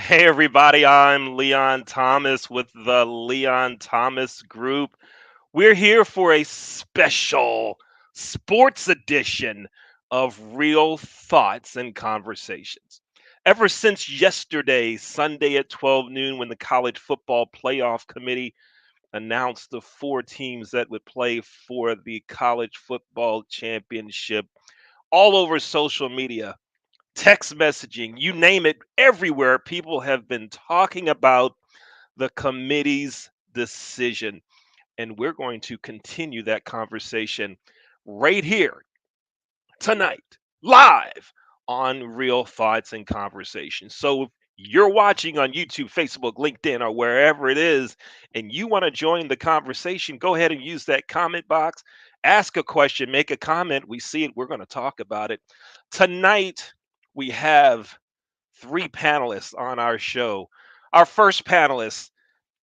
Hey, everybody, I'm Leon Thomas with the Leon Thomas Group. We're here for a special sports edition of Real Thoughts and Conversations. Ever since yesterday, Sunday at 12 noon, when the College Football Playoff Committee announced the four teams that would play for the College Football Championship, all over social media, text messaging, you name it, everywhere, people have been talking about the committee's decision. And we're going to continue that conversation right here tonight, live on Real Thoughts and Conversations. So if you're watching on YouTube, Facebook, LinkedIn, or wherever it is, and you want to join the conversation, go ahead and use that comment box. Ask a question, make a comment. We see it, we're going to talk about it. Tonight, we have three panelists on our show. Our first panelist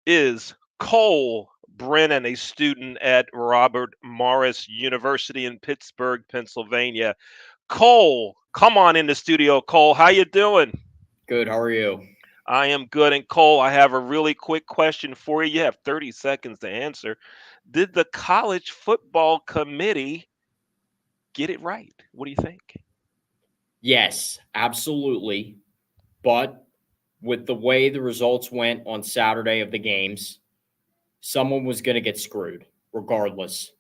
is Cole Brennan, a student at Robert Morris University in Pittsburgh, Pennsylvania. Cole, come on in the studio. Cole, how you doing? Good. How are you? I am good. And Cole, I have a really quick question for you. You have 30 seconds to answer. Did the college football committee get it right? What do you think? Yes, absolutely. But with the way the results went on Saturday of the games, someone was going to get screwed regardless.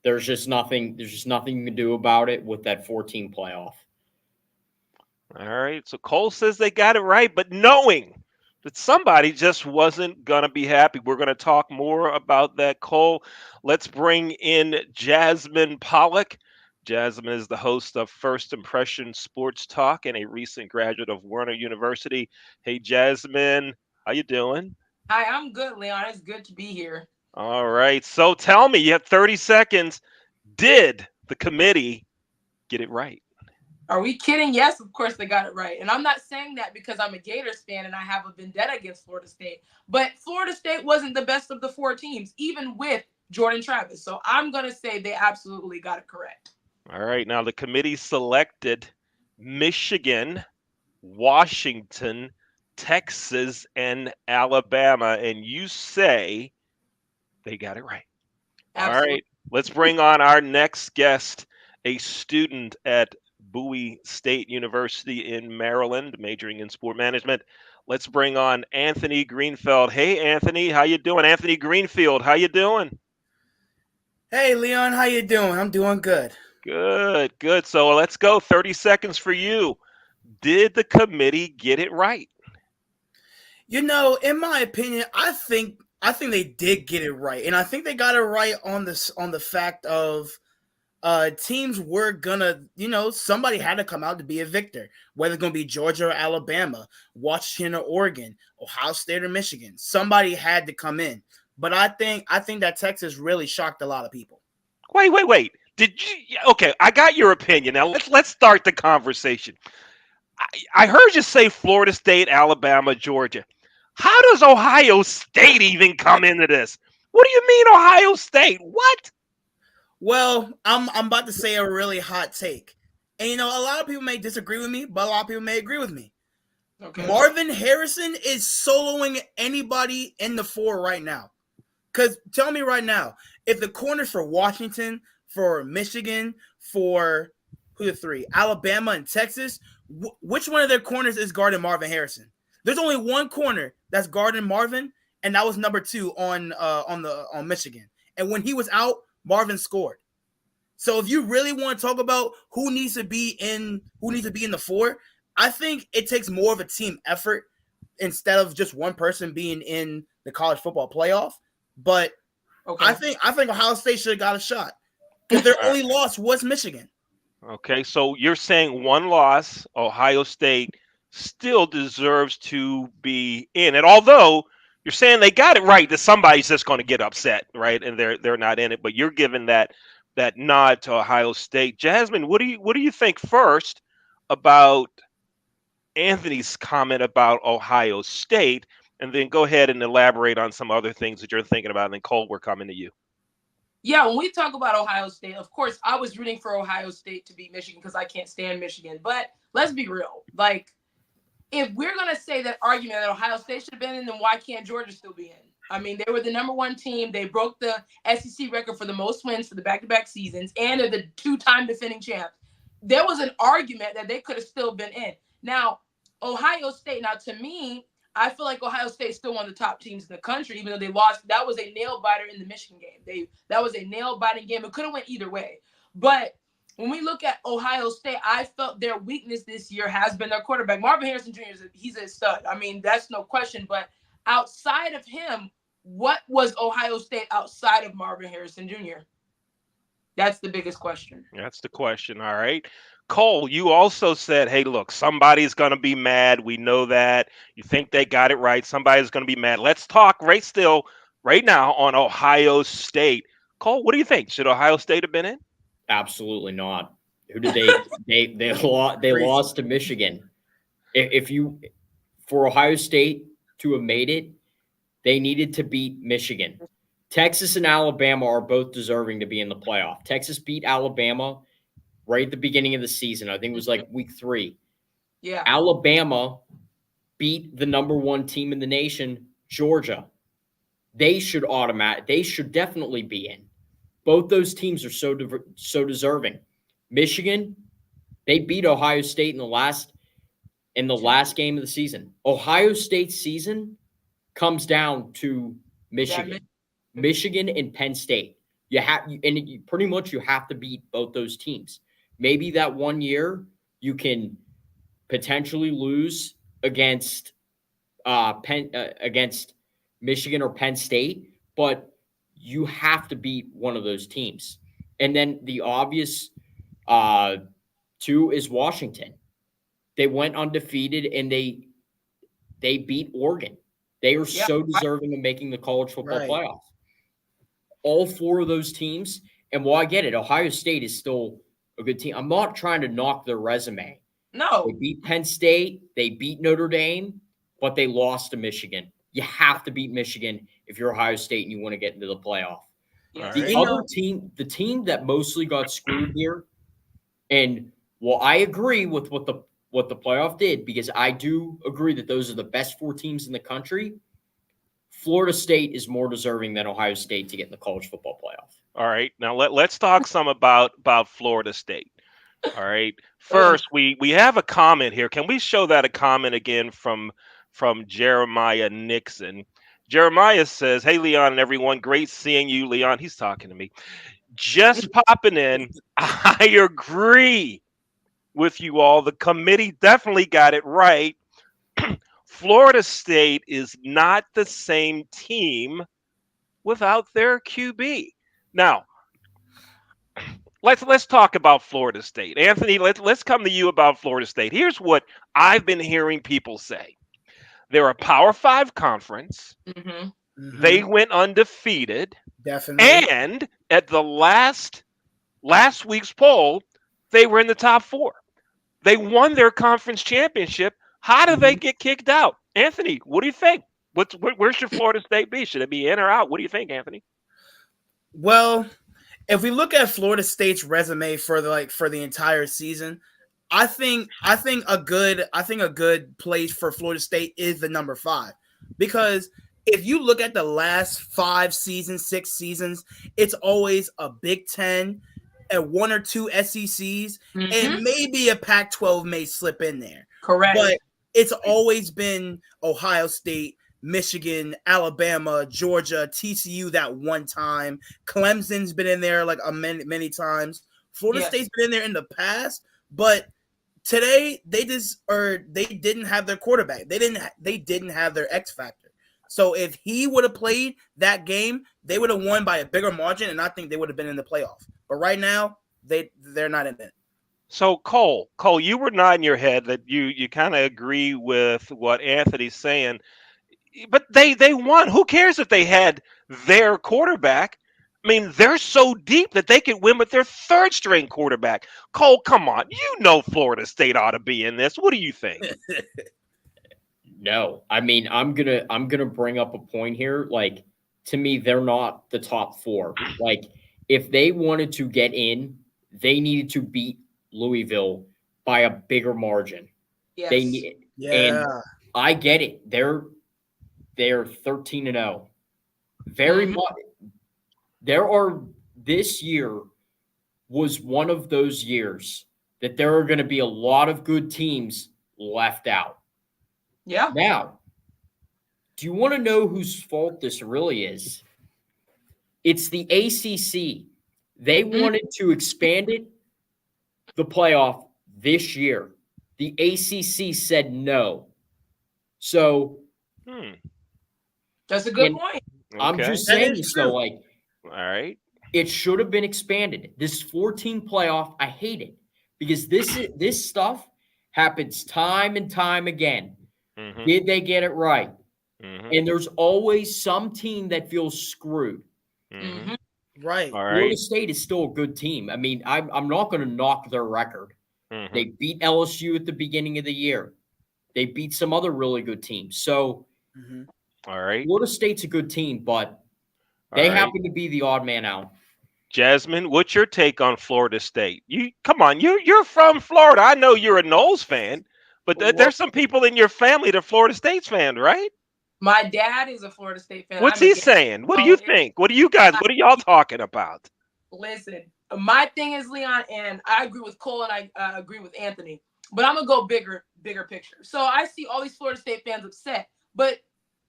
There's just nothing you can do about it with that 14 playoff. All right. So Cole says they got it right, but knowing that somebody just wasn't going to be happy. We're going to talk more about that, Cole. Let's bring in Jasmine Pollock. Jasmine is the host of First Impression Sports Talk and a recent graduate of Werner University. Hey, Jasmine, how you doing? Hi, I'm good, Leon. It's good to be here. All right. So tell me, you have 30 seconds. Did the committee get it right? Are we kidding? Yes, of course they got it right. And I'm not saying that because I'm a Gators fan and I have a vendetta against Florida State. But Florida State wasn't the best of the four teams, even with Jordan Travis. So I'm going to say they absolutely got it correct. All right. Now, the committee selected Michigan, Washington, Texas, and Alabama. And you say they got it right. All Absolutely. right. Let's bring on our next guest, a student at Bowie State University in Maryland, majoring in sport management. Let's bring on Anthony Greenfield. Hey, Anthony, how you doing? Anthony Greenfield, how you doing? Hey Leon, how you doing? I'm doing good. Good, good. So let's go. 30 seconds for you. Did the committee get it right? In my opinion, I think they did get it right, and I think they got it right on this on the fact of teams were gonna, somebody had to come out to be a victor, whether it's gonna be Georgia or Alabama, Washington or Oregon, Ohio State or Michigan. Somebody had to come in, but I think that Texas really shocked a lot of people. Wait, wait, wait. Did you? Yeah, okay, I got your opinion. Now let's start the conversation. I heard you say Florida State, Alabama, Georgia. How does Ohio State even come into this? What do you mean Ohio State? What? Well, I'm about to say a really hot take, and a lot of people may disagree with me, but a lot of people may agree with me. Okay. Marvin Harrison is soloing anybody in the four right now. Because tell me right now, if the corners for Washington, for Michigan, for who the three, Alabama and Texas, which one of their corners is guarding Marvin Harrison? There's only one corner that's guarding Marvin, and that was number two on Michigan. And when he was out, Marvin scored. So if you really want to talk about who needs to be in the four, I think it takes more of a team effort instead of just one person being in the college football playoff. But Okay. I think Ohio State should have got a shot because their Uh, only loss was Michigan. Okay, so you're saying one loss, Ohio State still deserves to be in it. Although you're saying they got it right, that somebody's just going to get upset, right? And they're not in it. But you're giving that nod to Ohio State. Jasmine, what do you think first about Anthony's comment about Ohio State, and then go ahead and elaborate on some other things that you're thinking about. And then Cole, we're coming to you. Yeah, when we talk about Ohio State, of course, I was rooting for Ohio State to beat Michigan because I can't stand Michigan. But let's be real. Like, if we're going to say that argument that Ohio State should have been in, then why can't Georgia still be in? I mean, they were the #1 team. They broke the SEC record for the most wins for the back-to-back seasons, and they're the 2-time defending champs. There was an argument that they could have still been in. Now, Ohio State, to me, I feel like Ohio State is still one of the top teams in the country, even though they lost. That was a nail-biter in the Michigan game. That was a nail-biting game. It could have went either way. But when we look at Ohio State, I felt their weakness this year has been their quarterback. Marvin Harrison Jr., he's a stud. I mean, that's no question. But outside of him, what was Ohio State outside of Marvin Harrison Jr.? That's the biggest question. That's the question. All right. Cole, you also said, hey, look, somebody's going to be mad. We know that. You think they got it right. Somebody's going to be mad. Let's talk right now on Ohio State. Cole, what do you think? Should Ohio State have been in? Absolutely not. Who did they lost to Michigan. For Ohio State to have made it, they needed to beat Michigan. Texas and Alabama are both deserving to be in the playoff. Texas beat Alabama right at the beginning of the season. I think it was like week 3. Yeah. Alabama beat the #1 team in the nation, Georgia. They should definitely be in. Both those teams are so deserving. Michigan, they beat Ohio State in the last game of the season. Ohio State's season comes down to Michigan. Yeah, Michigan and Penn State. You have to beat both those teams. Maybe that one year you can potentially lose against Michigan or Penn State, but you have to beat one of those teams. And then the obvious 2 is Washington. They went undefeated and they beat Oregon. They are so deserving of making the college football playoff. All 4 of those teams, and while I get it, Ohio State is still a good team. I'm not trying to knock their resume. No. They beat Penn State, they beat Notre Dame, but they lost to Michigan. You have to beat Michigan if you're Ohio State and you want to get into the playoff. Yeah. The team that mostly got screwed here, and I agree with what the playoff did, because I do agree that those are the best 4 teams in the country. Florida State is more deserving than Ohio State to get in the college football playoff. All right. Now let's talk some about Florida State. All right. First, we have a comment here. Can we show that a comment again from Jeremiah Nixon? Jeremiah says, hey, Leon and everyone, great seeing you, Leon. He's talking to me. Just popping in. I agree with you all. The committee definitely got it right. Florida State is not the same team without their QB. Now, let's talk about Florida State. Anthony, let's come to you about Florida State. Here's what I've been hearing people say. They're a Power 5 conference. Mm-hmm. Mm-hmm. They went undefeated. Definitely. And at the last week's poll, they were in the top 4. They won their conference championship. How do they get kicked out? Anthony, what do you think? Where should Florida State be? Should it be in or out? What do you think, Anthony? Well, if we look at Florida State's resume for the entire season, I think a good place for Florida State is the number 5, because if you look at the last 5 seasons, 6 seasons, it's always a Big Ten and 1 or 2 SECs, and maybe a Pac-12 may slip in there. Correct. But it's always been Ohio State, Michigan, Alabama, Georgia, TCU that one time. Clemson's been in there like many times. Florida State's been in there in the past, but today they didn't have their quarterback. They didn't have their X factor. So if he would have played that game, they would have won by a bigger margin, and I think they would have been in the playoff. But right now, they're not in it. So Cole, you were nodding your head that you kind of agree with what Anthony's saying, but they won. Who cares if they had their quarterback? I mean, they're so deep that they could win with their 3rd string quarterback. Cole, come on, you know Florida State ought to be in this. What do you think? No, I mean, I'm gonna bring up a point here. Like, to me, they're not the top 4. Like, if they wanted to get in, they needed to beat Louisville by a bigger margin. Yes. Yeah. And I get it. They're 13-0. Very much. This year was one of those years that there are going to be a lot of good teams left out. Yeah. Now, do you want to know whose fault this really is? It's the ACC. They wanted to expand the playoff this year. The ACC said no. So, That's a good point. I'm Okay. just That saying is this, true. though, like, All right. it should have been expanded. This 14 playoff, I hate it because this stuff happens time and time again. Mhm. Did they get it right? Mhm. And there's always some team that feels screwed. Mhm. Right. All Florida right. State is still a good team. I mean, I'm not going to knock their record. Mhm. They beat LSU at the beginning of the year. They beat some other really good teams. So Mhm. All right. Florida State's a good team, but All they right. happen to be the odd man out. Jasmine, what's your take on Florida State? You come on, you're from Florida. I know you're a Knowles fan, but Well, there's some people in your family that are Florida State's fan, right? my dad is a Florida State fan. What's I'm a he Gator. saying? What do So you think? What are y'all talking about? listen, my thing is Leon, and I agree with Cole, and I agree with Anthony. But I'm gonna go bigger picture. So I see all these Florida State fans upset, but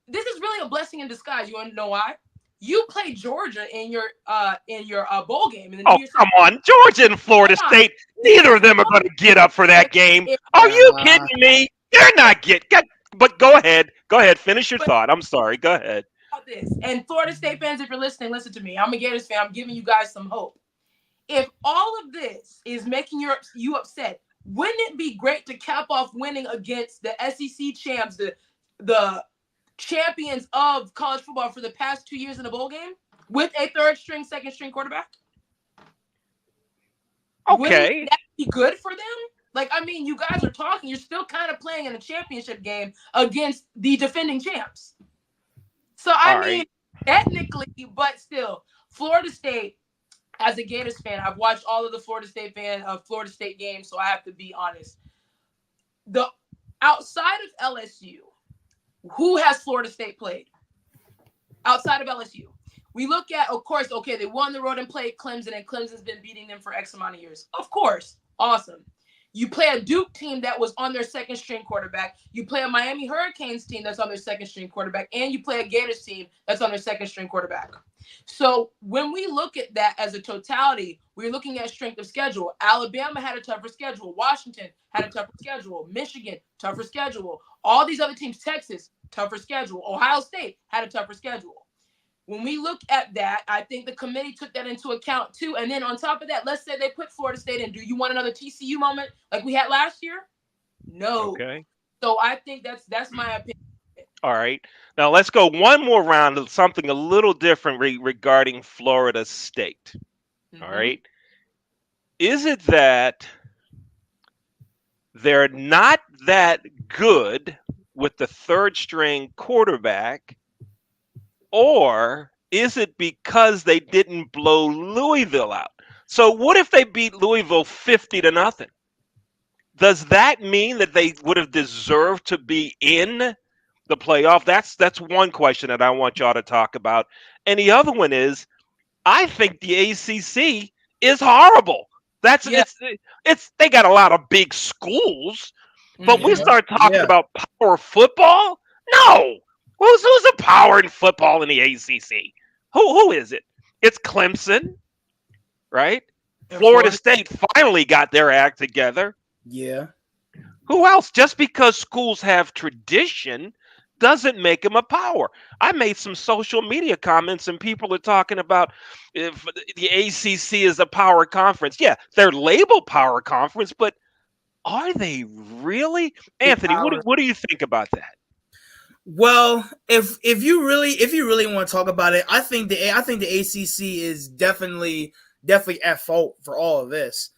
this is really a blessing in disguise. You want to know why? You played Georgia in your bowl game in the Oh, New Year's. come on. Georgia and Florida Hold on. State, neither of them are going to get up for that game. If- Are you Uh, kidding me? They're not but go ahead. Go ahead. Finish your thought. I'm sorry. Go ahead. about this. And Florida State fans, if you're listening, listen to me. I'm a Gators fan. I'm giving you guys some hope. If all of this is making you upset, wouldn't it be great to cap off winning against the SEC champs, the champions of college football for the past 2 years in a bowl game with a third string, second string quarterback? Wouldn't Okay. that be good for them? Like, I mean, you guys are talking. You're still kind of playing in a championship game against the defending champs. So, I All mean, right. technically, but still, Florida State, as a Gators fan, I've watched all of the Florida State games, so I have to be honest. The outside of LSU, who has Florida State played? Outside of LSU. We look at, of course, okay, they won the road and played Clemson, and Clemson's been beating them for X amount of years. Of course. Awesome. You play a Duke team that was on their second string quarterback. You play a Miami Hurricanes team that's on their second string quarterback. And you play a Gators team that's on their second string quarterback. So when we look at that as a totality, we're looking at strength of schedule. Alabama had a tougher schedule. Washington had a tougher schedule. Michigan, tougher schedule. All these other teams, Texas, tougher schedule. Ohio State had a tougher schedule. When we look at that, I think the committee took that into account too. And then on top of that, let's say they put Florida State in. Do you want another TCU moment like we had last year? No. Okay. So I think that's my opinion. All right. Now let's go one more round of something a little different regarding Florida State. All right. Is it that they're not that good with the third string quarterback, or is it because they didn't blow Louisville out? So what if they beat Louisville 50-0? Does that mean that they would have deserved to be in the playoff? That's one question that I want y'all to talk about. And the other one is, I think the ACC is horrible. It's they got a lot of big schools, but we start talking about power football? No. Who's a power in football in the ACC? Who is it? It's Clemson, right? Florida State finally got their act together. Yeah. Who else? Just because schools have tradition doesn't make them a power. I made some social media comments and people are talking about if the ACC is a power conference. Yeah, they're labeled power conference, but are they really? Anthony, what do you think about that? Well, if you really want to talk about it, I think the ACC is definitely at fault for all of this.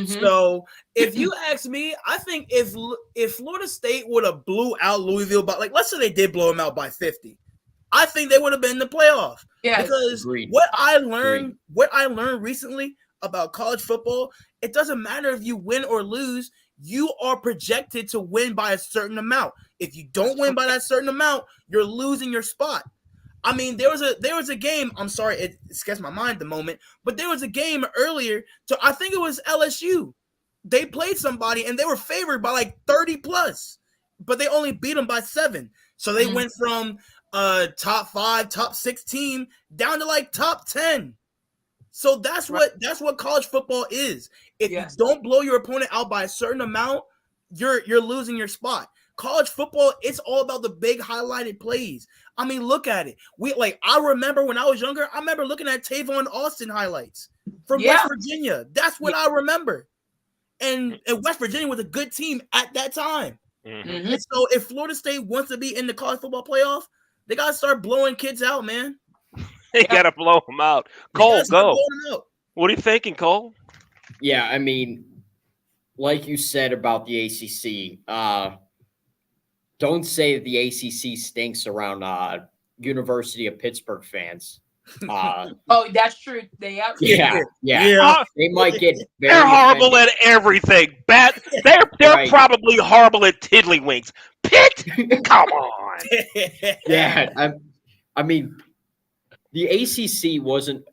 So if you ask me, I think if Florida State would have blew out Louisville by, like, let's say they did blow them out by 50, I think they would have been in the playoff. Yes. Because Agreed. what I learned recently about college football, it doesn't matter if you win or lose. You are projected to win by a certain amount. If you don't win by that certain amount, you're losing your spot. I mean, there was a game. I'm sorry, it escapes my mind at the moment, but there was a game earlier. So I think it was LSU. They played somebody and they were favored by like 30 plus, but they only beat them by 7. So they went from top 5, top 6 team down to like top 10. So that's what college football is. If you don't blow your opponent out by a certain amount, you're losing your spot. College football, it's all about the big highlighted plays. I mean, look at it. I remember when I was younger, I remember looking at Tavon Austin highlights from West Virginia. That's what I remember. And West Virginia was a good team at that time. And so if Florida State wants to be in the college football playoff, they got to start blowing kids out, man. They got to blow them out. Cole, go. What are you thinking, Cole? Yeah, I mean, like you said about the ACC, don't say that the ACC stinks around University of Pittsburgh fans. Oh, that's true. They yeah. They might get very they're horrible offended. at everything. They're Right. probably horrible at tiddlywinks. Pitt, come on. Yeah, I mean, the ACC wasn't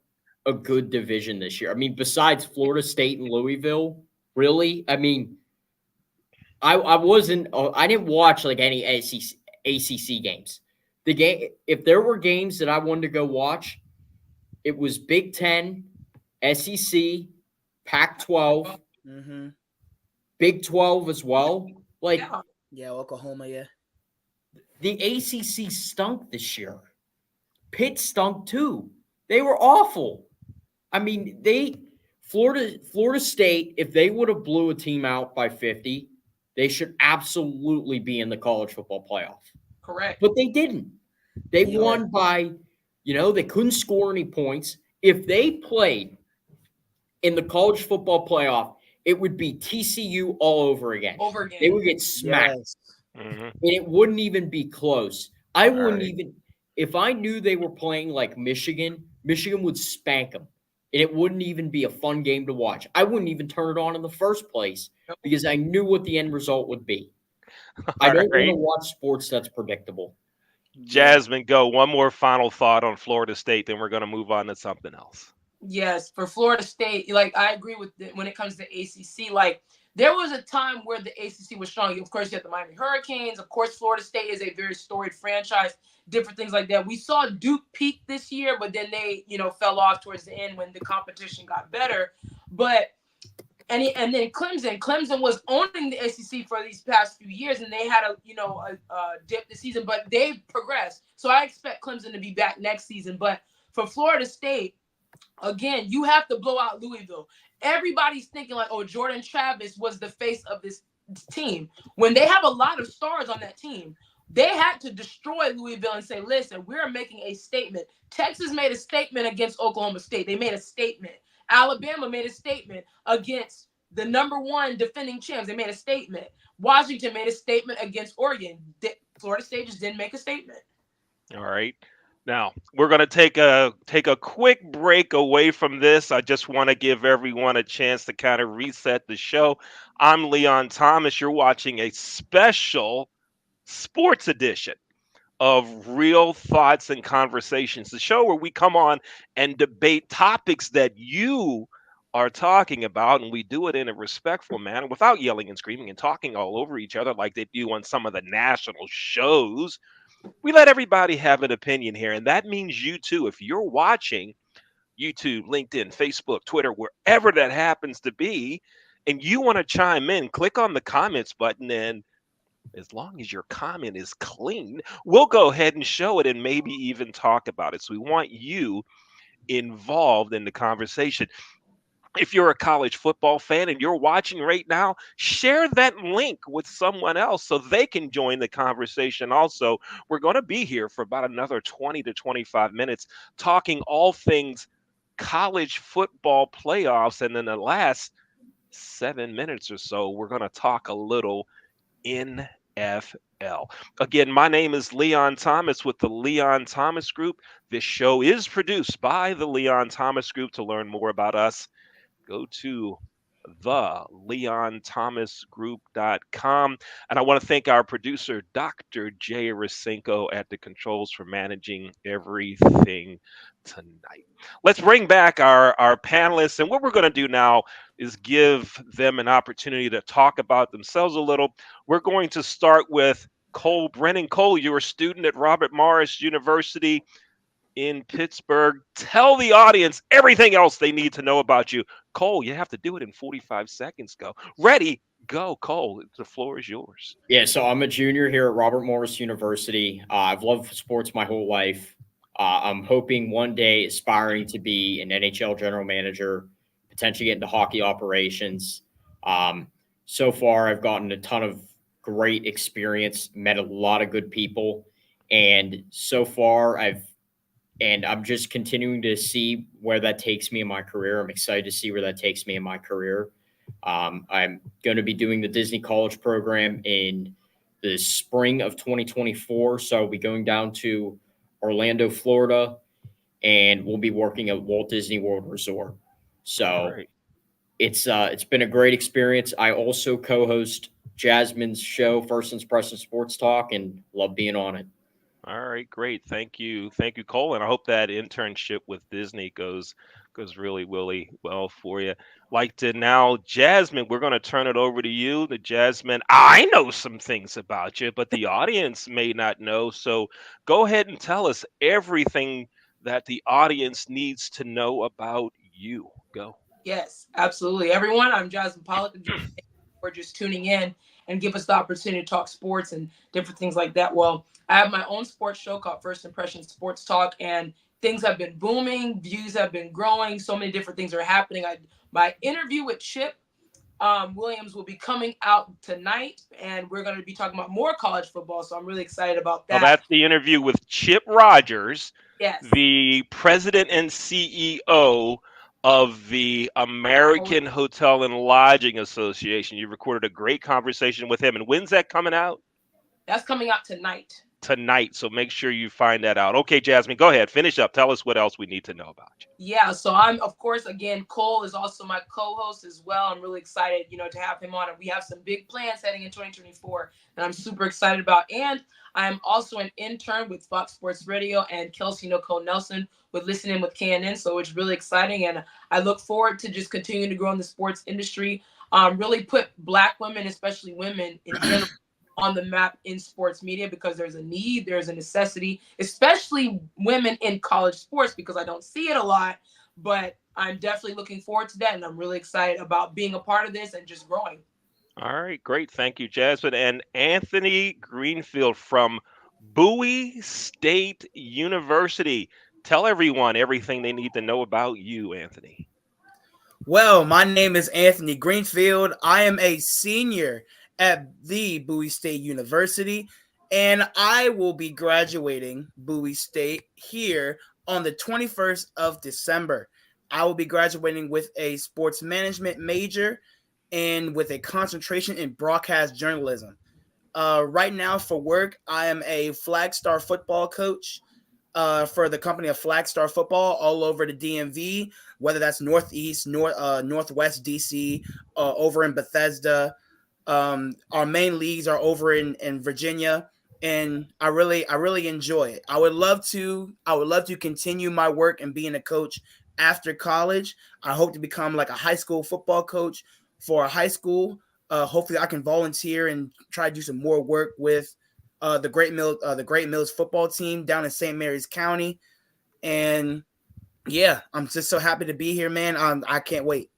a good division this year. I mean, besides Florida State and Louisville, really. I mean, I didn't watch like any ACC games. If there were games that I wanted to go watch, it was Big Ten, SEC, Pac-12, Big 12 as well. Like, yeah, Oklahoma, yeah. The ACC stunk this year. Pitt stunk too. They were awful. I mean, Florida State, if they would have blew a team out by 50, they should absolutely be in the college football playoff. Correct. But they didn't. They won by, they couldn't score any points. If they played in the college football playoff, it would be TCU all over again. They would get smacked. Yes. And it wouldn't even be close. I wouldn't even, if I knew they were playing like Michigan would spank them. And it wouldn't even be a fun game to watch. I wouldn't even turn it on in the first place because I knew what the end result would be. I don't want to watch sports that's predictable. Jasmine, go. One more final thought on Florida State, then we're going to move on to something else. Yes, for Florida State, like I agree with when it comes to ACC. Like there was a time where the ACC was strong. Of course, you have the Miami Hurricanes. Of course, Florida State is a very storied franchise. Different things like that. We saw Duke peak this year, but then they, fell off towards the end when the competition got better. But and then Clemson was owning the ACC for these past few years, and they had a dip this season, but they've progressed. So I expect Clemson to be back next season. But for Florida State, again, you have to blow out Louisville. Everybody's thinking like, oh, Jordan Travis was the face of this team. When they have a lot of stars on that team, they had to destroy Louisville and say, listen, we're making a statement. Texas made a statement against Oklahoma State. They made a statement. Alabama made a statement against the number 1 defending champs. They made a statement. Washington made a statement against Oregon. Florida State just didn't make a statement. All right. Now, we're going to take a quick break away from this. I just want to give everyone a chance to kind of reset the show. I'm Leon Thomas. You're watching a special sports edition of Real Thoughts and Conversations, the show where we come on and debate topics that you are talking about, and we do it in a respectful manner without yelling and screaming and talking all over each other like they do on some of the national shows. We let everybody have an opinion here, and that means you too. If you're watching YouTube, LinkedIn, Facebook, Twitter, wherever that happens to be, and you want to chime in, click on the comments button, and as long as your comment is clean, we'll go ahead and show it and maybe even talk about it. So we want you involved in the conversation. If you're a college football fan and you're watching right now, share that link with someone else so they can join the conversation also. We're going to be here for about another 20 to 25 minutes talking all things college football playoffs. And in the last 7 minutes or so, we're going to talk a little NFL. Again, my name is Leon Thomas with the Leon Thomas Group. This show is produced by the Leon Thomas Group. To learn more about us, go to the leonthomasgroup.com. And I want to thank our producer, Dr. Jay Rasenko, at the controls for managing everything tonight. Let's bring back our panelists. And what we're going to do now is give them an opportunity to talk about themselves a little. We're going to start with Cole Brennan. Cole, you're a student at Robert Morris University in Pittsburgh. Tell the audience everything else they need to know about you. Cole, you have to do it in 45 seconds. Go. Ready, go, Cole. The floor is yours. Yeah, so I'm a junior here at Robert Morris University. I've loved sports my whole life. I'm hoping one day, aspiring to be an NHL general manager, potentially get into hockey operations. Um, so far, I've gotten a ton of great experience, met a lot of good people, and so far, I'm just continuing to see where that takes me in my career. I'm excited to see where that takes me in my career. I'm going to be doing the Disney College program in the spring of 2024. So I'll be going down to Orlando, Florida, and we'll be working at Walt Disney World Resort. All So right. it's been a great experience. I also co-host Jasmine's show, First Impression Sports Talk, and love being on it. All right, great. Thank you. Thank you, Cole. And I hope that internship with Disney goes really, really well for you. Like to now, Jasmine, we're going to turn it over to you. The Jasmine, I know some things about you, but the audience may not know. So go ahead and tell us everything that the audience needs to know about you. Go. Yes, absolutely. Everyone, I'm Jasmine Pollock. For just tuning in and give us the opportunity to talk sports and different things like that. Well, I have my own sports show called First Impression Sports Talk, and things have been booming, views have been growing, so many different things are happening. My interview with Chip Williams will be coming out tonight, and we're going to be talking about more college football. So I'm really excited about Now, that. that's the interview with Chip Rogers, Yes. the president and CEO of the American Hotel and Lodging Association. You recorded a great conversation with him. And when's that coming out? That's coming out tonight. Tonight. So make sure you find that out. Okay, Jasmine, go ahead. Finish up. Tell us what else we need to know about you. Yeah, so I'm, of course, again, Cole is also my co-host as well. I'm really excited, to have him on, and we have some big plans heading in 2024 that I'm super excited about. And I'm also an intern with Fox Sports Radio and Kelsey Nicole Nelson with Listening with KNN, so it's really exciting, and I look forward to just continuing to grow in the sports industry, really put Black women, especially women in general, on the map in sports media, because there's a need, there's a necessity, especially women in college sports, because I don't see it a lot, but I'm definitely looking forward to that. And I'm really excited about being a part of this and just growing. All right, great. Thank you, Jasmine. And Anthony Greenfield from Bowie State University. Tell everyone everything they need to know about you, Anthony. Well, my name is Anthony Greenfield. I am a senior at the Bowie State University, and I will be graduating Bowie State here on the 21st of December. I will be graduating with a sports management major and with a concentration in broadcast journalism. Right now for work, I am a Flag Star football coach for the company of Flag Star Football all over the DMV, whether that's Northeast, Northwest DC, over in Bethesda. Our main leagues are over in Virginia, and I really enjoy it. I would love to continue my work and being a coach after college. I hope to become like a high school football coach for a high school. Hopefully, I can volunteer and try to do some more work with the Great Mills football team down in St. Mary's County. And yeah, I'm just so happy to be here, man. I can't wait.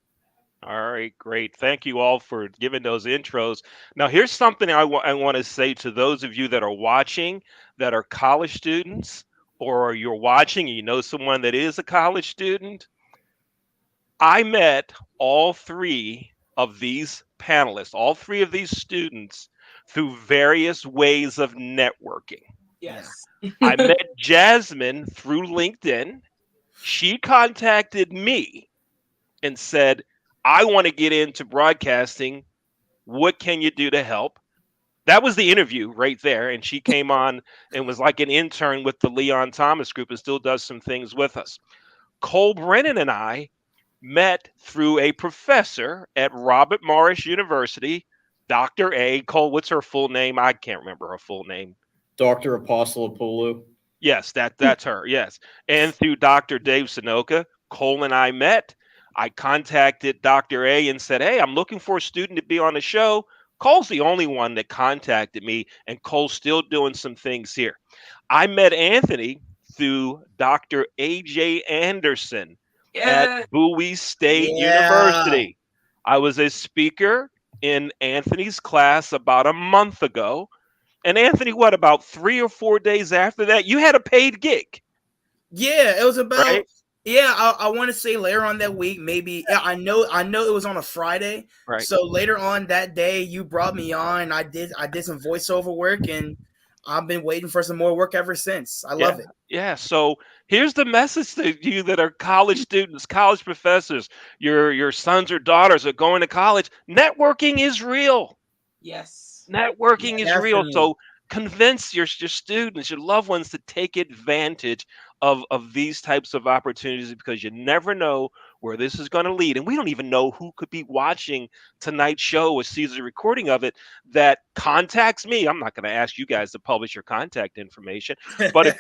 All right, great. Thank you all for giving those intros. Now, here's something I want to say to those of you that are watching, that are college students, or you're watching and you know someone that is a college student. I met all three of these panelists, all three of these students, through various ways of networking. Yes. I met Jasmine through LinkedIn. She contacted me and said, I want to get into broadcasting. What can you do to help? That was the interview right there. And she came on and was like an intern with the Leon Thomas Group and still does some things with us. Cole Brennan and I met through a professor at Robert Morris University, Dr. A. Cole, what's her full name? I can't remember her full name. Dr. Apostolopoulos. Yes, that's her. Yes. And through Dr. Dave Sunoka, Cole and I met. I contacted Dr. A and said, "Hey, I'm looking for a student to be on the show." Cole's the only one that contacted me, and Cole's still doing some things here. I met Anthony through Dr. AJ Anderson at Yeah. Bowie State Yeah. University. I was a speaker in Anthony's class about a month ago. And Anthony, what about 3 or 4 days after that, you had a paid gig, Yeah, it was about. right? Yeah, I want to say later on that week, maybe. Yeah, I know it was on a Friday. Right. So later on that day, you brought me on. I did some voiceover work, and I've been waiting for some more work ever since. I Yeah. love it. Yeah. So here's the message to you that are college students, college professors, your sons or daughters are going to college. Networking is real. Yes. Networking is real. Definitely. So convince your students, your loved ones to take advantage of these types of opportunities because you never know where this is going to lead. And we don't even know who could be watching tonight's show or sees a recording of it that contacts me. I'm not going to ask you guys to publish your contact information, but if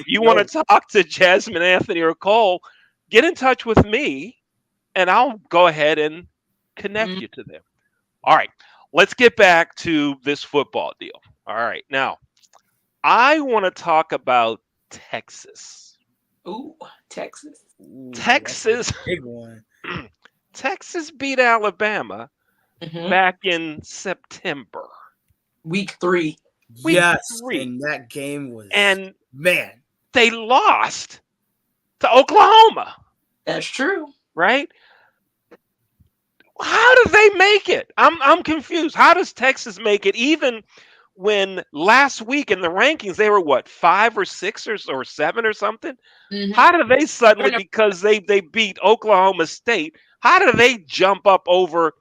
you want No. to talk to Jasmine, Anthony, or Cole, get in touch with me and I'll go ahead and connect Mm. you to them. All right, let's get back to this football deal. All right, now I want to talk about Texas. Ooh, Texas. Ooh, that's a Texas, big one. Texas beat Alabama Hmm. back in September, Week 3. week Yes, three, and that game was, and man. they lost to Oklahoma. That's true. Right? How do they make it? I'm confused. How does Texas make it even when last week in the rankings they were what 5 or 6 or 7 or something? Hmm. How do they suddenly because they beat Oklahoma State? How do they jump up over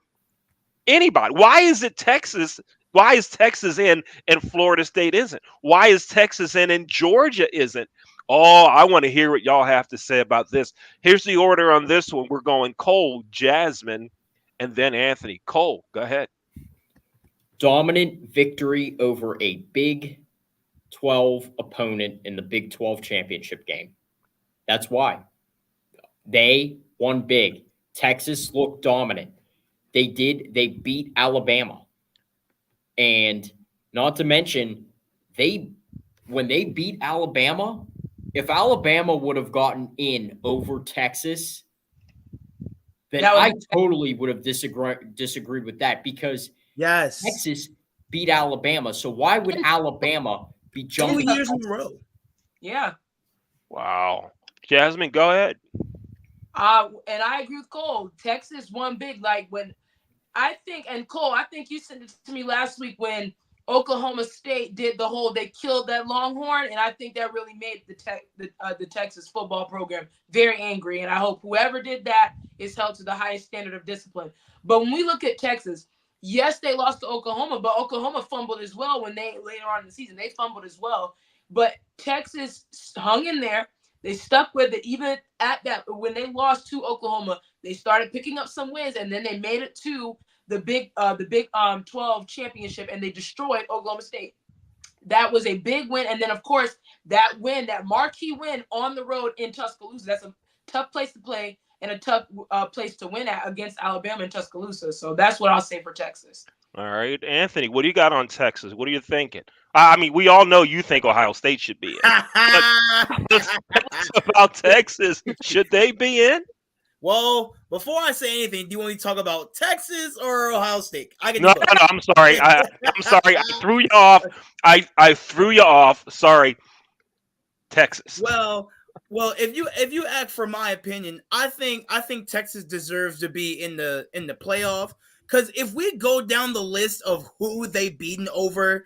anybody? Why is it Texas? Why is Texas in and Florida State isn't? Why is Texas in and Georgia isn't? Oh, I want to hear what y'all have to say about this. Here's the order on this one. We're going Cole, Jasmine, and then Anthony. Cole, go ahead. Dominant victory over a Big 12 opponent in the Big 12 championship game. That's why. They won big. Texas looked dominant. They beat Alabama. And not to mention, when they beat Alabama, if Alabama would have gotten in over Texas, then That would I be- totally would have disagreed with that because Yes, Texas beat Alabama. So why would Alabama be 2 jumping? years in a row. Yeah. Wow. Jasmine, go ahead. And I agree with Cole. Texas won big. Like when I think, and Cole, I think you sent it to me last week when Oklahoma State did the whole they killed that Longhorn, and I think that really made the Texas football program very angry. And I hope whoever did that is held to the highest standard of discipline. But when we look at Texas, yes, they lost to Oklahoma, but Oklahoma fumbled as well when they later on in the season they fumbled as well. But Texas hung in there. They stuck with it even at that when they lost to Oklahoma. They started picking up some wins, and then they made it to the Big 12 championship, and they destroyed Oklahoma State. That was a big win, and then of course that win, that marquee win on the road in Tuscaloosa. That's a tough place to play and a tough place to win at against Alabama and Tuscaloosa. So that's what I'll say for Texas. All right. Anthony, what do you got on Texas? What are you thinking? I mean, we all know you think Ohio State should be in. But tell us about Texas. Should they be in? Well, before I say anything, do you want me to talk about Texas or Ohio State? I can No, do both. no, no. I'm sorry. I'm sorry. I threw you off. I threw you off. Sorry. Texas. Well, if you ask for my opinion, I think Texas deserves to be in the playoff. Because if we go down the list of who they beaten over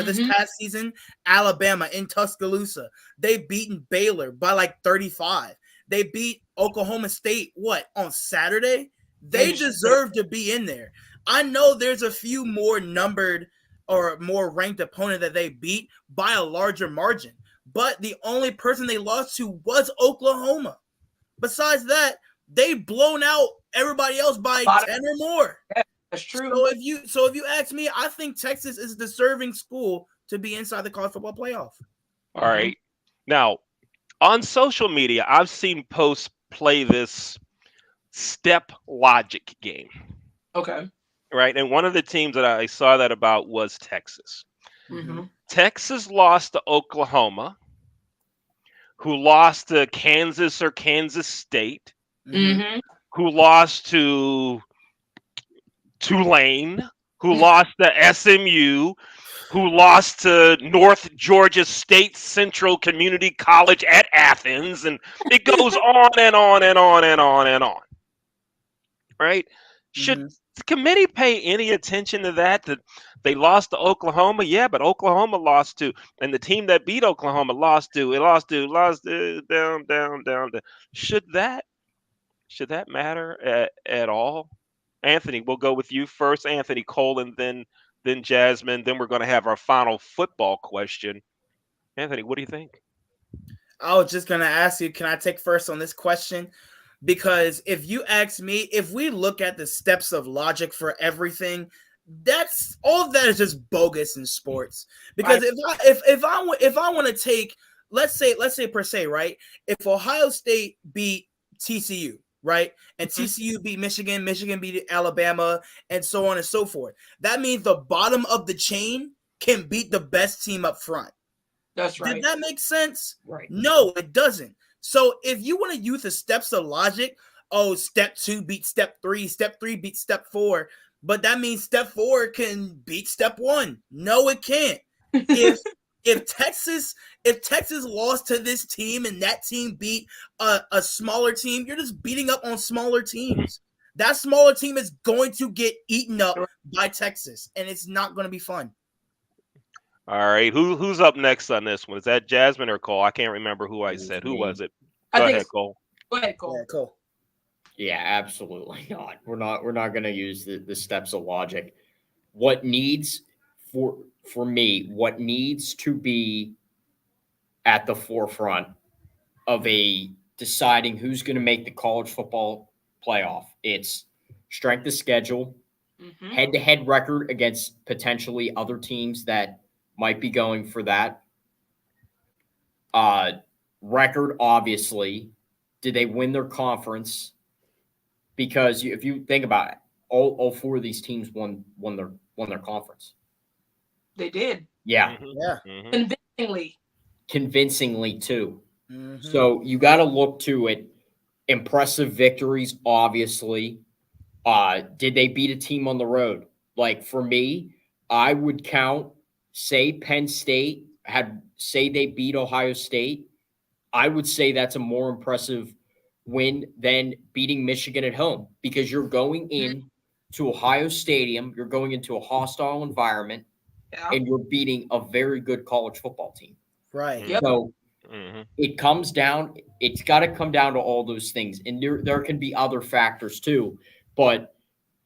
this past season, Alabama in Tuscaloosa, they beaten Baylor by like 35. They beat Oklahoma State on Saturday. They deserve to be in there. I know there's a few more numbered or more ranked opponent that they beat by a larger margin, but the only person they lost to was Oklahoma. Besides that, they've blown out everybody else by 10 or more. That's true. So if you ask me, I think Texas is a deserving school to be inside the college football playoff. All right. Now, on social media, I've seen posts play this step logic game, Okay. right? And one of the teams that I saw that about was Texas. Mm-hmm. Texas lost to Oklahoma, who lost to Kansas or Kansas State, Mm-hmm. who lost to Tulane, who lost to SMU, who lost to North Georgia State Central Community College at Athens, and it goes on and on and on and on and on. Right? Should the committee pay any attention to that? That they lost to Oklahoma? Yeah, but Oklahoma lost to, and the team that beat Oklahoma lost to, down, down, down. Should that matter at all? Anthony, we'll go with you first. Anthony Cole, and then Jasmine. Then we're going to have our final football question. Anthony, what do you think? I was just going to ask you, can I take first on this question? Because if you ask me, if we look at the steps of logic for everything, that's all of that is just bogus in sports. Because if I want to take, let's say per se, right? If Ohio State beat TCU, right? And TCU beat Michigan, Michigan beat Alabama, and so on and so forth. That means the bottom of the chain can beat the best team up front. That's right. Did that make sense? Right. No, it doesn't. So if you want to use the steps of logic, step 2 beats step 3, step 3 beats step 4, but that means step 4 can beat step 1. No, it can't. If Texas lost to this team and that team beat a smaller team, you're just beating up on smaller teams. That smaller team is going to get eaten up by Texas, and it's not going to be fun. All right, who's up next on this one? Is that Jasmine or Cole? I can't remember who I said. Who was it? Go ahead, Cole. Go ahead, Cole. Yeah, Cole. Yeah, absolutely not. We're not going to use the steps of logic. What needs for me, what needs to be at the forefront of a deciding who's going to make the college football playoff, it's strength of schedule, head-to-head record against potentially other teams that might be going for that. Record, obviously. Did they win their conference? Because if you think about it, all 4 of these teams won their conference. They did. Yeah. Convincingly too. So you got to look to it. Impressive victories, obviously. Did they beat a team on the road? Like for me, I would count, say Penn State say they beat Ohio State. I would say that's a more impressive win than beating Michigan at home, because you're going in to Ohio Stadium, you're going into a hostile environment, and you're beating a very good college football team. Right. So it comes down, it's got to come down to all those things. And there can be other factors too, but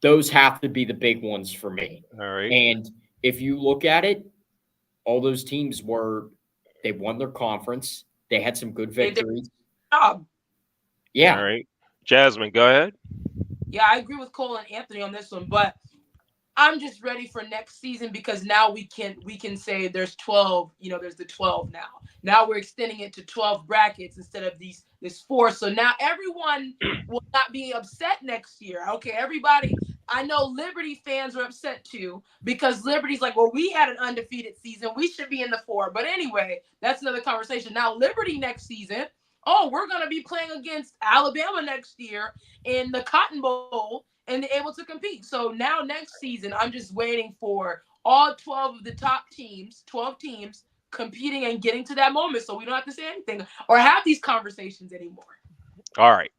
those have to be the big ones for me. All right. And if you look at it, all those teams they won their conference. They had some good victories. Yeah. All right. Jasmine, go ahead. Yeah, I agree with Cole and Anthony on this one, but I'm just ready for next season, because now we can say there's 12, there's the 12 now. Now we're extending it to 12 brackets instead of this 4. So now everyone will not be upset next year. Okay, everybody. I know Liberty fans are upset too, because Liberty's like, well, we had an undefeated season. We should be in the 4. But anyway, that's another conversation. Now Liberty next season, we're going to be playing against Alabama next year in the Cotton Bowl and able to compete. So now next season, I'm just waiting for all 12 of the top teams, 12 teams competing and getting to that moment, so we don't have to say anything or have these conversations anymore. All right.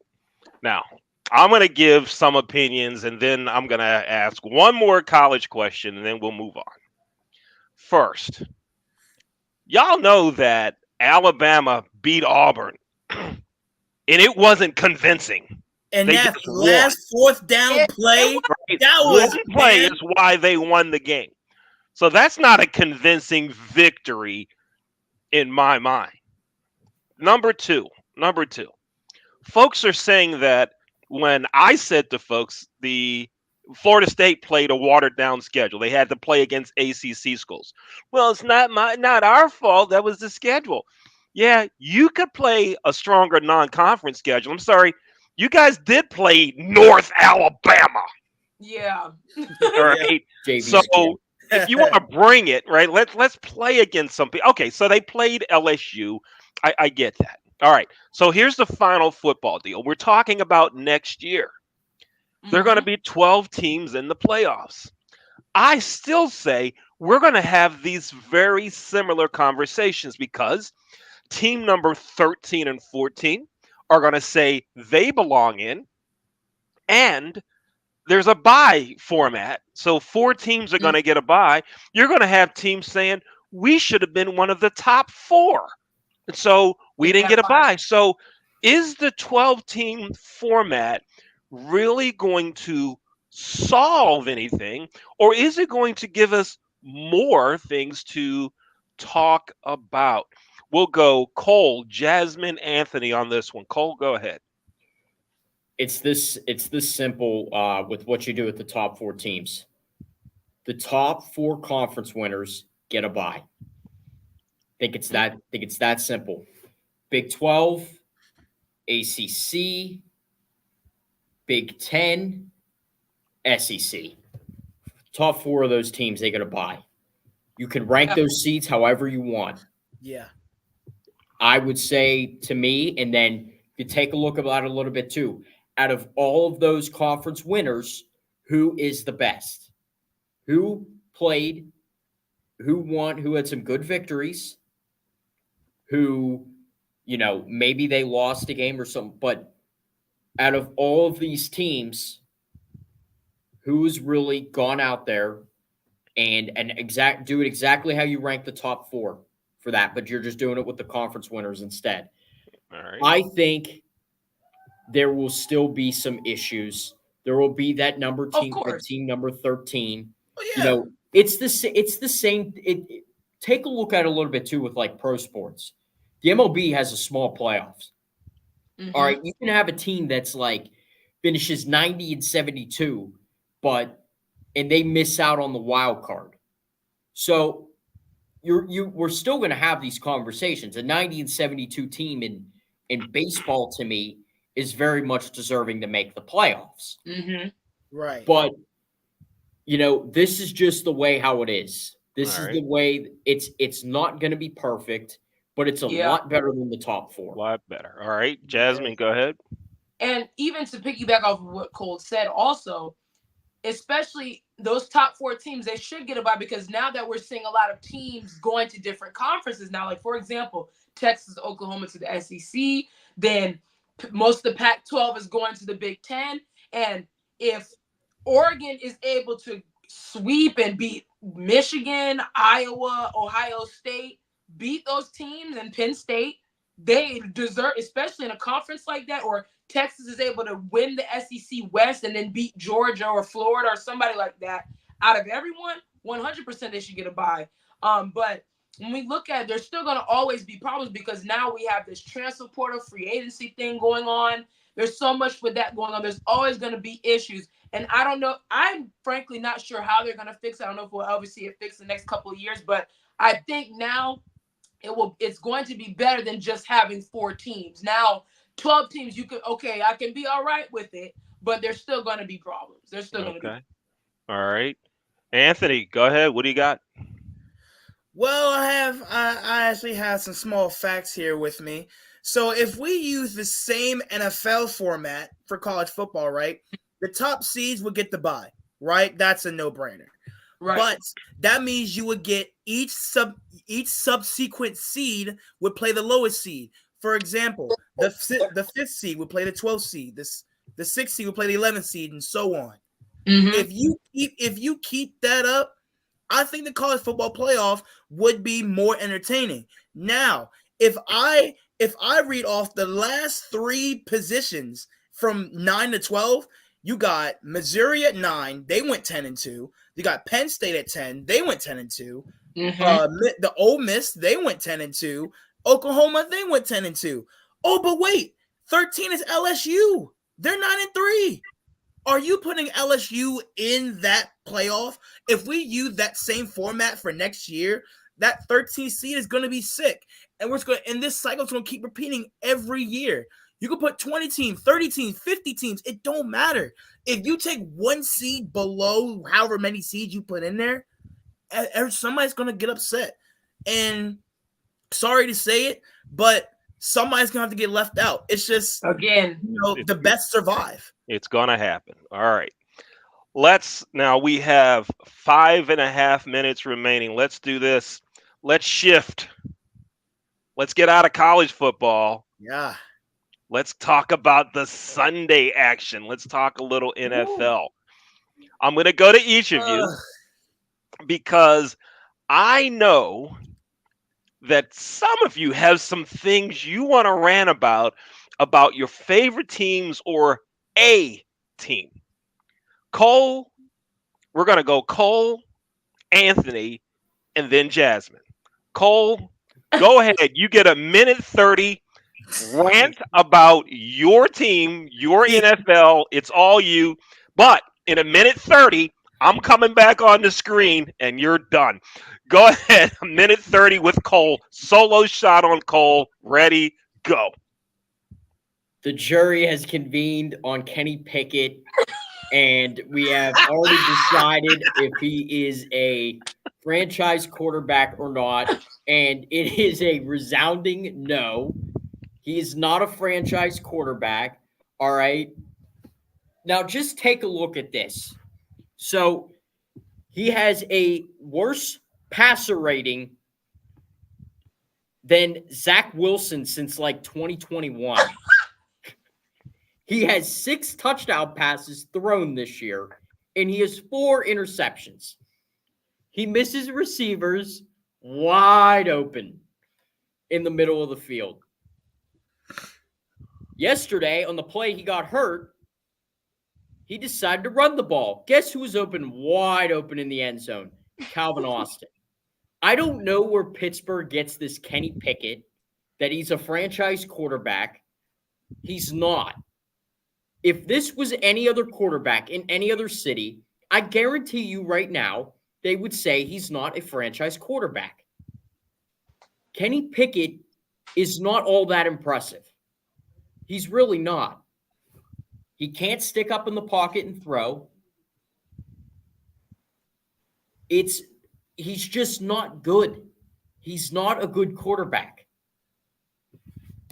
Now, I'm going to give some opinions, and then I'm going to ask one more college question, and then we'll move on. First, y'all know that Alabama beat Auburn, and it wasn't convincing. And that last fourth down play, that was play is why they won the game. So that's not a convincing victory in my mind. Number two, folks are saying that when I said to folks the Florida State played a watered down schedule. They had to play against ACC schools. Well, it's not our fault. That was the schedule. Yeah, you could play a stronger non-conference schedule. I'm sorry, you guys did play North Alabama. Yeah. All Yeah. right. JV So school. if you want to bring it, right, let's play against some people. Okay, so they played LSU. I get that. All right. So here's the final football deal. We're talking about next year. There are going to Mhm. be 12 teams in the playoffs. I still say we're going to have these very similar conversations because team number 13 and 14 are going to say they belong in, and there's a bye format. So four teams are going Mhm. to get a bye. You're going to have teams saying we should have been one of the top four. And so we They didn't got get a five. bye. So is the 12 team format really going to solve anything, or is it going to give us more things to talk about? We'll go Cole, Jasmine, Anthony on this one. Cole, go ahead. It's this simple with what you do with the top four teams. The top four conference winners get a bye. Think it's that simple. Big 12, ACC, Big 10, SEC. Top four of those teams, they get a bye. You can rank Yeah. those seats however you want. Yeah. I would say to me, and then you take a look about it a little bit too. Out of all of those conference winners, who is the best? Who played? Who won? Who had some good victories? Who, maybe they lost a game or something. But out of all of these teams, who's really gone out there and do it exactly how you rank the top four for that? But you're just doing it with the conference winners instead. All right. I think there will still be some issues. There will be that Of that course. team number 13. Oh, yeah. It's the same. Take a look at it a little bit too with like pro sports. The MLB has a small playoffs. All right, Mhm. you can have a team that's like finishes 90 and 72, and they miss out on the wild card. So we're still going to have these conversations. A 90 and 72 team in baseball to me is very much deserving to make the playoffs. Mhm. Right. But this is just the way how it is. This All is right. the way it's not going to be perfect, but it's a Yeah. lot better than the top A four. lot better. All right. Okay. Jasmine, go ahead. And even to piggyback off of what Cole said, also, especially those top four teams, they should get a bye because now that we're seeing a lot of teams going to different conferences now, like for example, Texas, Oklahoma to the SEC, then most of the Pac-12 is going to the Big Ten, and if Oregon is able to sweep and beat Michigan, Iowa, Ohio State, beat those teams, and Penn State, they deserve, especially in a conference like that, or Texas is able to win the SEC West and then beat Georgia or Florida or somebody like that. Out of everyone, 100% they should get a bye. But when we look at it, there's still going to always be problems because now we have this transfer portal free agency thing going on. There's so much with that going on. There's always going to be issues. And I don't know. I'm frankly not sure how they're going to fix it. I don't know if we'll ever see it fixed in the next couple of years. But I think now it's going to be better than just having four teams. Now, 12 teams, I can be all right with it, but there's still going to be problems. There's still going to be. Okay. All right. Anthony, go ahead. What do you got? Well, I actually have some small facts here with me. So if we use the same NFL format for college football, right? The top seeds would get the bye, right? That's a no-brainer. Right. But that means you would get each subsequent seed would play the lowest seed. For example, the fifth seed would play the 12th seed. The sixth seed would play the 11th seed, and so on. Mhm. If you keep that up, I think the college football playoff would be more entertaining. Now, if I read off the last three positions from 9 to 12, you got Missouri at 9, they went 10-2. You got Penn State at 10, they went 10-2. The Ole Miss, they went 10-2. Oklahoma, they went 10-2. Oh, but wait, 13 is LSU. They're 9-3. Are you putting LSU in that playoff? If we use that same format for next year, that 13th seed is going to be sick. And this cycle is going to keep repeating every year. You can put 20 teams, 30 teams, 50 teams. It don't matter. If you take one seed below however many seeds you put in there, somebody's going to get upset. And sorry to say it, but somebody's going to have to get left out. It's just, Again, the best survive. It's going to happen. All right. Now we have 5.5 minutes remaining. Let's do this. Let's shift. Let's get out of college football. Yeah. Let's talk about the Sunday action. Let's talk a little NFL. I'm going to go to each of you because I know that some of you have some things you want to rant about your favorite teams or a team. Cole, we're going to go Cole, Anthony, and then Jasmine. Cole, go ahead. You get a minute 30 rant about your team, your NFL. It's all you. But in a minute 30, I'm coming back on the screen and you're done. Go ahead. A minute 30 with Cole. Solo shot on Cole. Ready, go. The jury has convened on Kenny Pickett, and we have already decided if he is a franchise quarterback or not, and it is a resounding no. He is not a franchise quarterback, all right? Now, just take a look at this. So, he has a worse passer rating than Zach Wilson since, 2021. He has 6 touchdown passes thrown this year, and he has 4 interceptions. He misses receivers wide open in the middle of the field. Yesterday, on the play he got hurt, he decided to run the ball. Guess who was wide open in the end zone? Calvin Austin. I don't know where Pittsburgh gets this Kenny Pickett, that he's a franchise quarterback. He's not. If this was any other quarterback in any other city, I guarantee you right now, they would say he's not a franchise quarterback. Kenny Pickett is not all that impressive. He's really not. He can't stick up in the pocket and throw. He's just not good. He's not a good quarterback.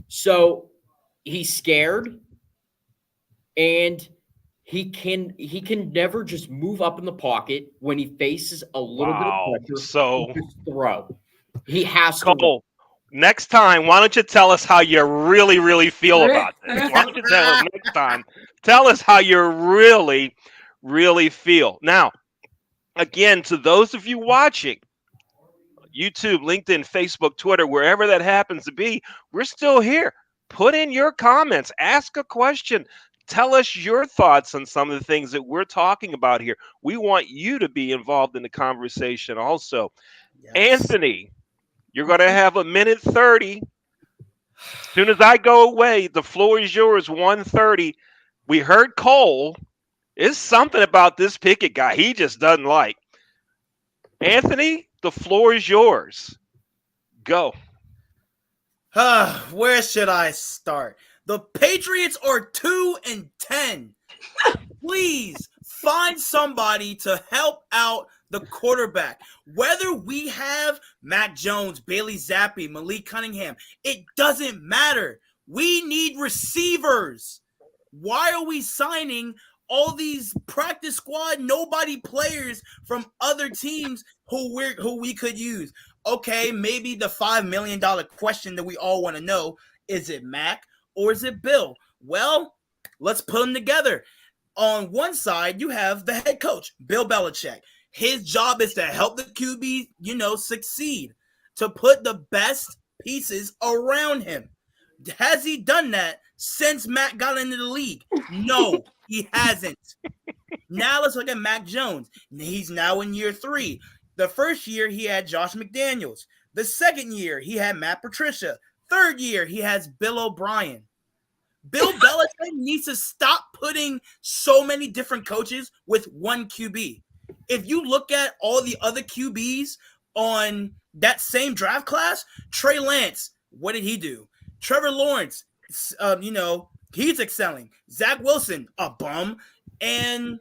So he's scared, and he can never just move up in the pocket when he faces a little bit of pressure. So just throw. He has to. Cole, next time, why don't you tell us how you really, really feel about this? Why don't you tell us next time? Tell us how you really, really feel. Now, again, to those of you watching, YouTube, LinkedIn, Facebook, Twitter, wherever that happens to be, we're still here. Put in your comments. Ask a question. Tell us your thoughts on some of the things that we're talking about here. We want you to be involved in the conversation also. Yes. Anthony, you're going to have a minute 30. As soon as I go away, the floor is yours, 1:30. We heard Cole. There's something about this Pickett guy he just doesn't like. Anthony, the floor is yours. Go. Where should I start? The Patriots are 2-10. Please find somebody to help out the quarterback. Whether we have Matt Jones, Bailey Zappi, Malik Cunningham, it doesn't matter. We need receivers. Why are we signing all these practice squad nobody players from other teams who we could use? Okay, maybe the $5 million question that we all want to know, is it Mac or is it Bill? Well, let's put them together. On one side, you have the head coach, Bill Belichick. His job is to help the QB, succeed, to put the best pieces around him. Has he done that since Mac got into the league? No, he hasn't. Now let's look at Mac Jones. He's now in year 3. The first year, he had Josh McDaniels. The second year, he had Matt Patricia. Third year, he has Bill O'Brien. Bill Belichick needs to stop putting so many different coaches with one QB. If you look at all the other QBs on that same draft class, Trey Lance, what did he do? Trevor Lawrence, he's excelling. Zach Wilson, a bum. And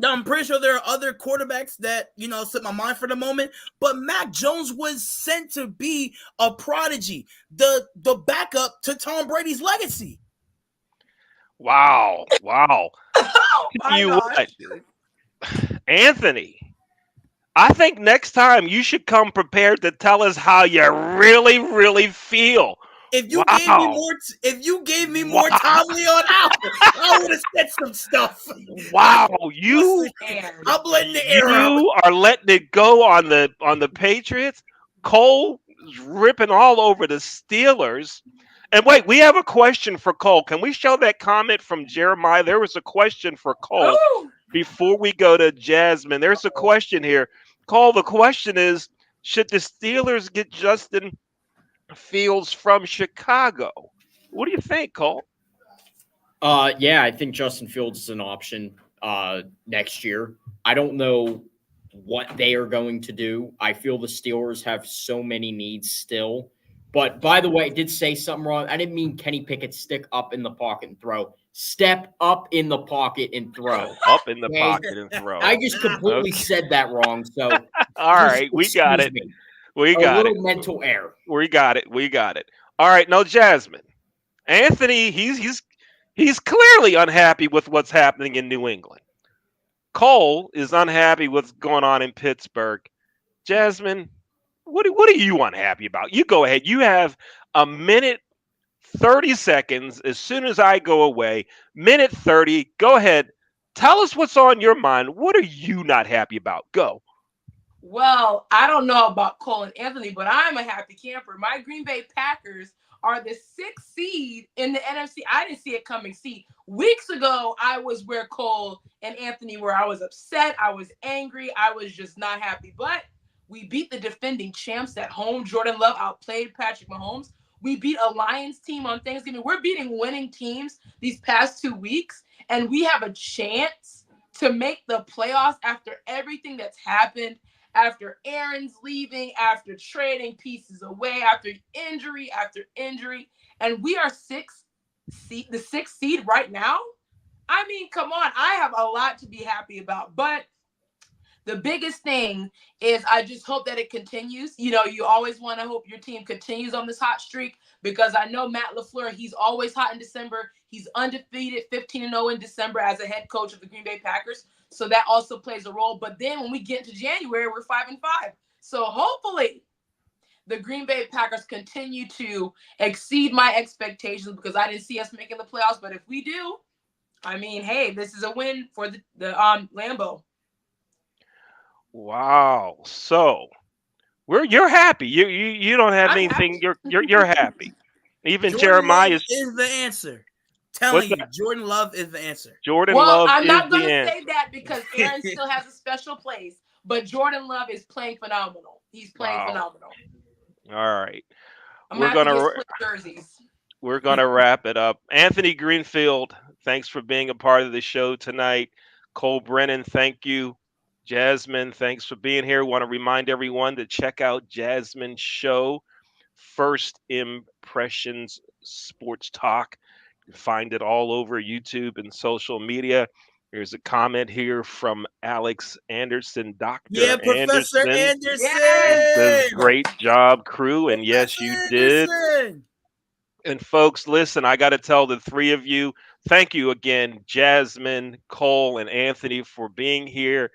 I'm pretty sure there are other quarterbacks that, slip my mind for the moment. But Mac Jones was sent to be a prodigy, the backup to Tom Brady's legacy. Wow. Wow. Oh Tell my you gosh. what, Anthony, I think next time you should come prepared to tell us how you really, really feel. If you gave me Wow. more, if you gave me more Wow. time, Leon, I would have said some stuff. Wow. You Listen, And I'm letting the air out. you are letting it go on the Patriots. Cole is ripping all over the Steelers. And wait, we have a question for Cole. Can we show that comment from Jeremiah? There was a question for Cole oh, before we go to Jasmine. There's a question here. Cole, the question is, should the Steelers get Justin Fields from Chicago? What do you think, Cole? Yeah, I think Justin Fields is an option next year. I don't know what they are going to do. I feel the Steelers have so many needs still. But by the way, I did say something wrong. I didn't mean Kenny Pickett stick up in the pocket and throw. Step up in the pocket and throw. Oh, up in the Okay? pocket and throw. I just completely Okay. said that wrong. So All just right, we got excuse it. me. We A got it. little mental error. We got it. We got it. All right, now Jasmine. Anthony, he's clearly unhappy with what's happening in New England. Cole is unhappy with what's going on in Pittsburgh. Jasmine, what are you unhappy about? You go ahead. You have a minute 30 seconds as soon as I go away. Minute 30. Go ahead. Tell us what's on your mind. What are you not happy about? Go. well, I don't know about Cole and Anthony, but I'm a happy camper. My Green Bay Packers are the sixth seed in the NFC. I didn't see it coming. See, weeks ago, I was where Cole and Anthony were. I was upset. I was angry. I was just not happy. But we beat the defending champs at home. Jordan Love outplayed Patrick Mahomes. We beat a Lions team on Thanksgiving. We're beating winning teams these past 2 weeks, and we have a chance to make the playoffs after everything that's happened, after Aaron's leaving, after trading pieces away, after injury, and we are the sixth seed right now. I mean, come on, I have a lot to be happy about, but the biggest thing is I just hope that it continues. You always want to hope your team continues on this hot streak because I know Matt LaFleur, he's always hot in December. He's undefeated, 15-0 in December as a head coach of the Green Bay Packers. So that also plays a role. But then when we get into January, we're 5-5. So hopefully the Green Bay Packers continue to exceed my expectations because I didn't see us making the playoffs. But if we do, I mean, hey, this is a win for the Lambeau. Wow. So you're happy. You don't have I'm anything. happy. You're happy. Even Jordan Love Jeremiah is. is the answer. What's Telling you, that? Jordan Love is the answer. Jordan Well, Love I'm is not going the to answer. say that because Aaron still has a special place, but Jordan Love is playing phenomenal. He's playing Wow. phenomenal. All right. I'm We're going to have to gonna get split jerseys. we're gonna wrap it up. Anthony Greenfield, thanks for being a part of the show tonight. Cole Brennan, thank you. Jasmine, thanks for being here. Want to remind everyone to check out Jasmine's show, First Impressions Sports Talk. You can find it all over YouTube and social media. There's a comment here from Alex Anderson, Yeah, Dr. Professor Anderson. He Yes. says, Anderson. great job, crew. And yes, Professor you did. Anderson. And folks, listen, I got to tell the three of you, thank you again, Jasmine, Cole, and Anthony, for being here.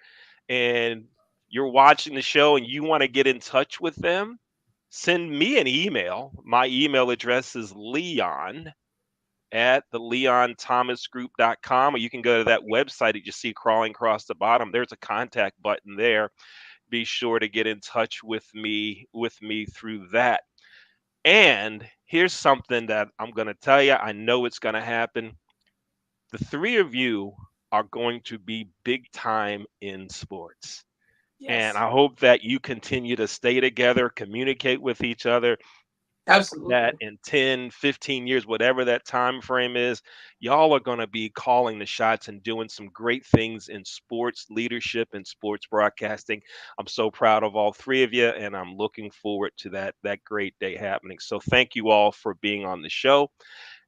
And you're watching the show and you want to get in touch with them, send me an email. My email address is leon at the leonthomasgroup.com, or you can go to that website that you see crawling across the bottom. There's a contact button there. Be sure to get in touch with me through that. And here's something that I'm going to tell you. I know it's going to happen. The three of you are going to be big time in sports. And Yes. I hope that you continue to stay together, communicate with each other, that Absolutely. in 10, 15 years, whatever that time frame is, y'all are going to be calling the shots and doing some great things in sports leadership and sports broadcasting. I'm so proud of all three of you, and I'm looking forward to that great day happening. So thank you all for being on the show.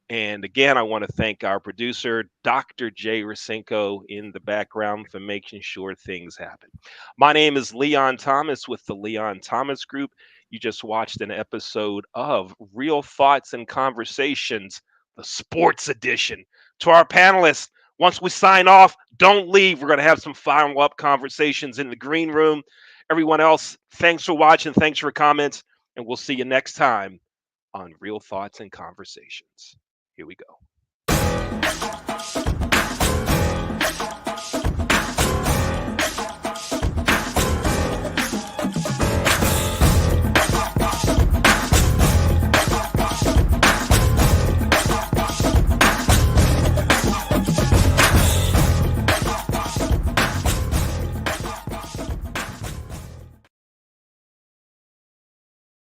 And again, I want to thank our producer, Dr. Jay Rasenko, in the background for making sure things happen. My name is Leon Thomas with the Leon Thomas Group. You just watched an episode of Real Thoughts and Conversations, the sports edition. To our panelists, once we sign off, don't leave. We're going to have some follow up conversations in the green room. Everyone else, thanks for watching. Thanks for comments. And we'll see you next time on Real Thoughts and Conversations. Here we go.